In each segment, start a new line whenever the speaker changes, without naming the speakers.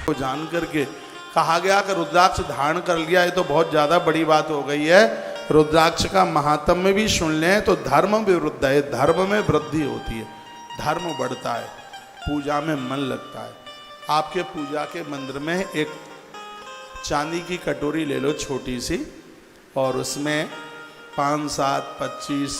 को जान करके कहा गया कि रुद्राक्ष धारण कर लिया, ये तो बहुत ज़्यादा बड़ी बात हो गई है। रुद्राक्ष का महात्म्य भी सुन लें तो धर्म विरुद्ध है, धर्म में वृद्धि होती है, धर्म बढ़ता है, पूजा में मन लगता है। आपके पूजा के मंदिर में एक चांदी की कटोरी ले लो छोटी सी, और उसमें 5, 7, 25,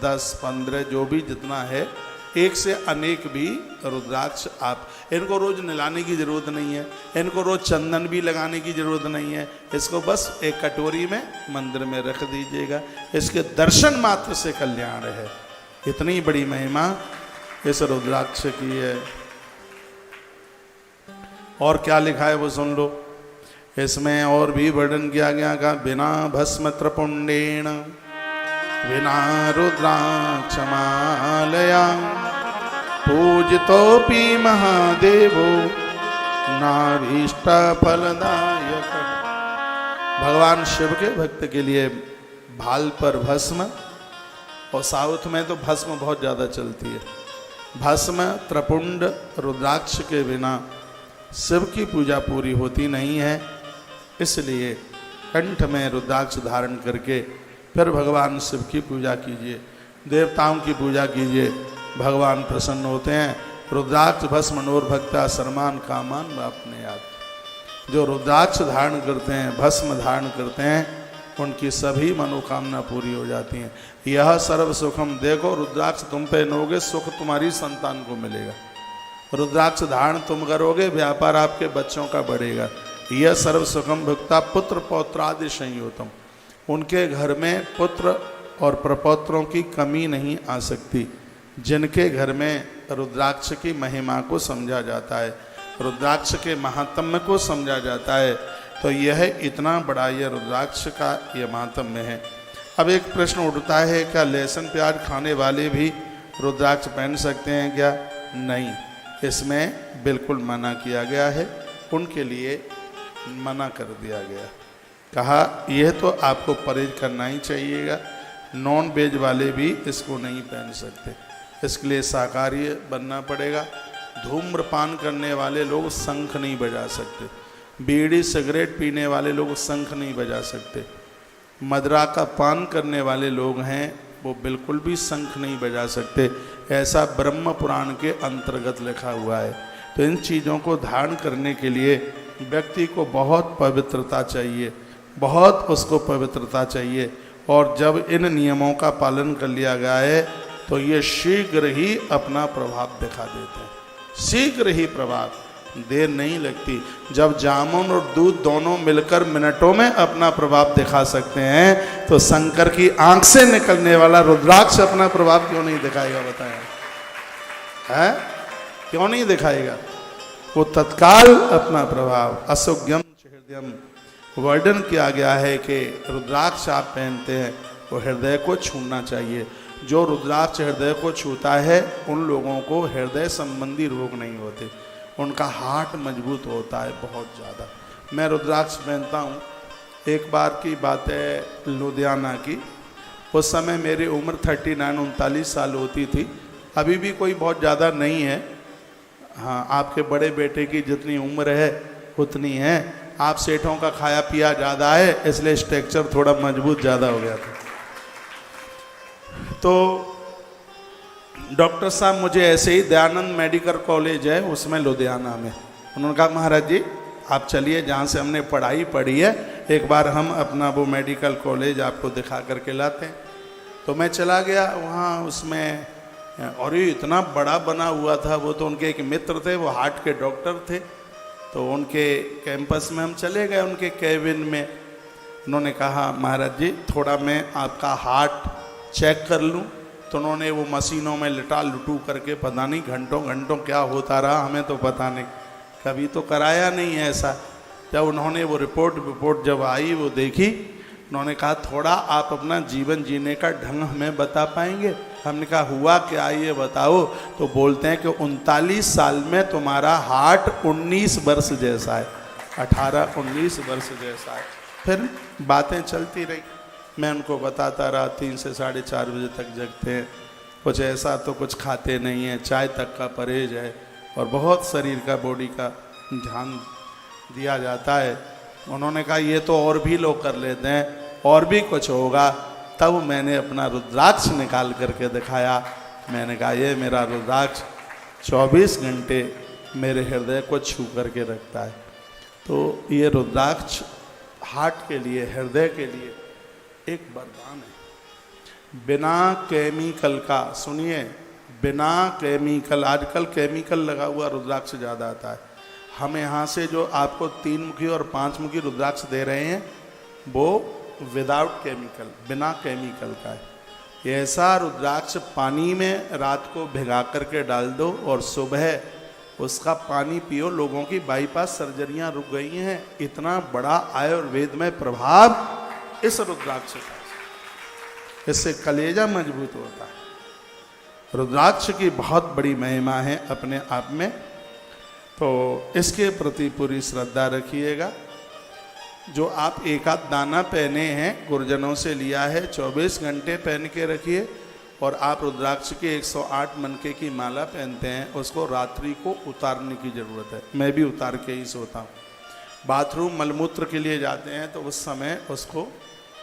10, 15 जो भी जितना है, एक से अनेक भी रुद्राक्ष, आप इनको रोज नहलाने की जरूरत नहीं है, इनको रोज चंदन भी लगाने की जरूरत नहीं है, इसको बस एक कटोरी में मंदिर में रख दीजिएगा, इसके दर्शन मात्र से कल्याण है। इतनी बड़ी महिमा इस रुद्राक्ष की है। और क्या लिखा है वो सुन लो। इसमें और भी वर्णन किया गया का बिना भस्म त्रपुंडेन विना रुद्राक्षमालया पूजितोपि महादेवो नाभीष्ट फलदायक। भगवान शिव के भक्त के लिए भाल पर भस्म, और साउथ में तो भस्म बहुत ज़्यादा चलती है, भस्म त्रपुंड रुद्राक्ष के बिना शिव की पूजा पूरी होती नहीं है। इसलिए कंठ में रुद्राक्ष धारण करके फिर भगवान शिव की पूजा कीजिए, देवताओं की पूजा कीजिए, भगवान प्रसन्न होते हैं। रुद्राक्ष भस्म नोर्भक्ता सर्मान कामान आपने याद। जो रुद्राक्ष धारण करते हैं, भस्म धारण करते हैं, उनकी सभी मनोकामना पूरी हो जाती हैं। यह सर्व सुखम, देखो रुद्राक्ष तुम पहनोगे, सुख तुम्हारी संतान को मिलेगा। रुद्राक्ष धारण तुम करोगे, व्यापार आपके बच्चों का बढ़ेगा। यह सर्व सुखम भुक्ता पुत्र पौत्रादि संयोतम, उनके घर में पुत्र और प्रपौत्रों की कमी नहीं आ सकती। जिनके घर में रुद्राक्ष की महिमा को समझा जाता है, रुद्राक्ष के महात्म्य को समझा जाता है, तो यह इतना बड़ा यह रुद्राक्ष का यह महात्म्य है। अब एक प्रश्न उठता है, क्या लहसुन प्याज खाने वाले भी रुद्राक्ष पहन सकते हैं क्या? नहीं, इसमें बिल्कुल मना किया गया है, उनके लिए मना कर दिया गया। कहा यह तो आपको परहेज करना ही चाहिएगा, नॉन वेज वाले भी इसको नहीं पहन सकते, इसके लिए शाकाहारी बनना पड़ेगा। धूम्रपान करने वाले लोग शंख नहीं बजा सकते, बीड़ी सिगरेट पीने वाले लोग शंख नहीं बजा सकते, मदरा का पान करने वाले लोग हैं वो बिल्कुल भी शंख नहीं बजा सकते, ऐसा ब्रह्म पुराण के अंतर्गत लिखा हुआ है। तो इन चीज़ों को धारण करने के लिए व्यक्ति को बहुत पवित्रता चाहिए, बहुत उसको पवित्रता चाहिए। और जब इन नियमों का पालन कर लिया गया है तो ये शीघ्र ही अपना प्रभाव दिखा देते हैं, शीघ्र ही प्रभाव, देर नहीं लगती। जब जामुन और दूध दोनों मिलकर मिनटों में अपना प्रभाव दिखा सकते हैं, तो शंकर की आंख से निकलने वाला रुद्राक्ष अपना प्रभाव क्यों नहीं दिखाएगा? बताएं, है क्यों नहीं दिखाएगा? वो तत्काल अपना प्रभाव। असुग्यम हृदयम वर्णन किया गया है कि रुद्राक्ष आप पहनते हैं वो हृदय को छूना चाहिए। जो रुद्राक्ष हृदय को छूता है उन लोगों को हृदय संबंधी रोग नहीं होते, उनका हार्ट मजबूत होता है बहुत ज़्यादा। मैं रुद्राक्ष पहनता हूँ। एक बार की बात है लुधियाना की, उस समय मेरी उम्र 39-39 साल होती थी, अभी भी कोई बहुत ज़्यादा नहीं है। हाँ, आपके बड़े बेटे की जितनी उम्र है उतनी है। आप सेठों का खाया पिया ज़्यादा है, इसलिए स्ट्रक्चर थोड़ा मजबूत ज़्यादा हो गया था। तो डॉक्टर साहब मुझे ऐसे ही दयानंद मेडिकल कॉलेज है उसमें लुधियाना में, उन्होंने कहा महाराज जी आप चलिए, जहाँ से हमने पढ़ाई पढ़ी है एक बार हम अपना वो मेडिकल कॉलेज आपको दिखा करके लाते हैं। तो मैं चला गया वहाँ उसमें, और ये इतना बड़ा बना हुआ था। वो तो उनके एक मित्र थे, वो हार्ट के डॉक्टर थे, तो उनके कैंपस में हम चले गए, उनके केबिन में। उन्होंने कहा महाराज जी थोड़ा मैं आपका हार्ट चेक कर लूं। तो उन्होंने वो मशीनों में लिटा लुटू करके पता नहीं घंटों घंटों क्या होता रहा, हमें तो पता नहीं, कभी तो कराया नहीं है ऐसा। जब उन्होंने वो रिपोर्ट जब आई वो देखी, उन्होंने कहा थोड़ा आप अपना जीवन जीने का ढंग हमें बता पाएंगे? हमने कहा हुआ क्या ये बताओ। तो बोलते हैं कि 39 साल में तुम्हारा हार्ट 19 वर्ष जैसा है, 18-19 वर्ष जैसा है। फिर बातें चलती रही, मैं उनको बताता रहा। 3 से 4:30 बजे तक जगते हैं, कुछ ऐसा तो कुछ खाते नहीं हैं, चाय तक का परहेज है, और बहुत शरीर का बॉडी का ध्यान दिया जाता है। उन्होंने कहा ये तो और भी लोग कर लेते हैं, और भी कुछ होगा। तब मैंने अपना रुद्राक्ष निकाल करके दिखाया। मैंने कहा ये मेरा रुद्राक्ष 24 घंटे मेरे हृदय को छू करके रखता है। तो ये रुद्राक्ष हार्ट के लिए, हृदय के लिए एक वरदान है। बिना केमिकल का, सुनिए, बिना केमिकल, आजकल केमिकल लगा हुआ रुद्राक्ष ज़्यादा आता है। हम यहाँ से जो आपको 3 मुखी और 5 मुखी रुद्राक्ष दे रहे हैं वो विदाउट केमिकल, बिना केमिकल का है। ये ऐसा रुद्राक्ष पानी में रात को भिगा करके डाल दो और सुबह उसका पानी पियो। लोगों की बाईपास सर्जरियां रुक गई हैं। इतना बड़ा आयुर्वेद में प्रभाव इस रुद्राक्ष का, इससे कलेजा मजबूत होता है। रुद्राक्ष की बहुत बड़ी महिमा है अपने आप में, तो इसके प्रति पूरी श्रद्धा रखिएगा। जो आप एक आध दाना पहने हैं, गुरुजनों से लिया है, 24 घंटे पहन के रखिए। और आप रुद्राक्ष के 108 मनके की माला पहनते हैं, उसको रात्रि को उतारने की ज़रूरत है। मैं भी उतार के ही सोता हूँ। बाथरूम मलमूत्र के लिए जाते हैं तो उस समय उसको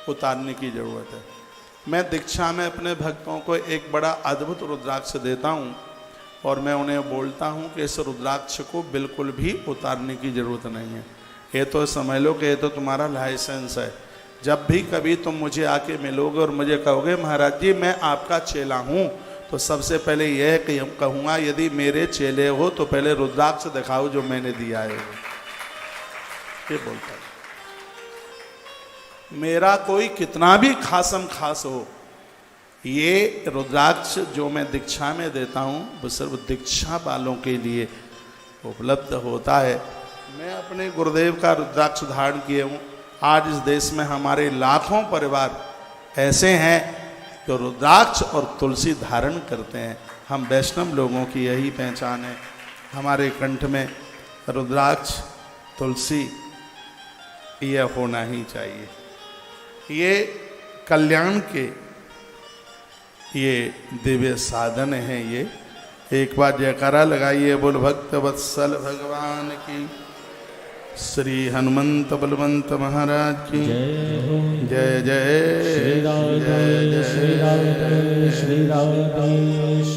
उतारने की ज़रूरत है। मैं दीक्षा में अपने भक्तों को एक बड़ा अद्भुत रुद्राक्ष देता हूँ और मैं उन्हें बोलता हूँ कि इस रुद्राक्ष को बिल्कुल भी उतारने की ज़रूरत नहीं है। ये तो समझ लो कि ये तो तुम्हारा लाइसेंस है। जब भी कभी तुम मुझे आके मिलोगे और मुझे कहोगे महाराज जी मैं आपका चेला हूँ, तो सबसे पहले यह कहूँगा यदि मेरे चेले हो तो पहले रुद्राक्ष दिखाओ जो मैंने दिया है। ये बोलता है। मेरा कोई कितना भी खासम खास हो, ये रुद्राक्ष जो मैं दीक्षा में देता हूँ वो सिर्फ दीक्षा वालों के लिए उपलब्ध होता है। मैं अपने गुरुदेव का रुद्राक्ष धारण किए हूँ। आज इस देश में हमारे लाखों परिवार ऐसे हैं जो रुद्राक्ष और तुलसी धारण करते हैं। हम वैष्णव लोगों की यही पहचान है। हमारे कंठ में रुद्राक्ष, तुलसी यह होना ही चाहिए। ये कल्याण के ये दिव्य साधन हैं। ये एक बार जयकारा लगाइए, बोल भक्त वत्सल भगवान की, श्री हनुमंत बलवंत महाराज की जय जय
श्री राम श्री राम श्री राम।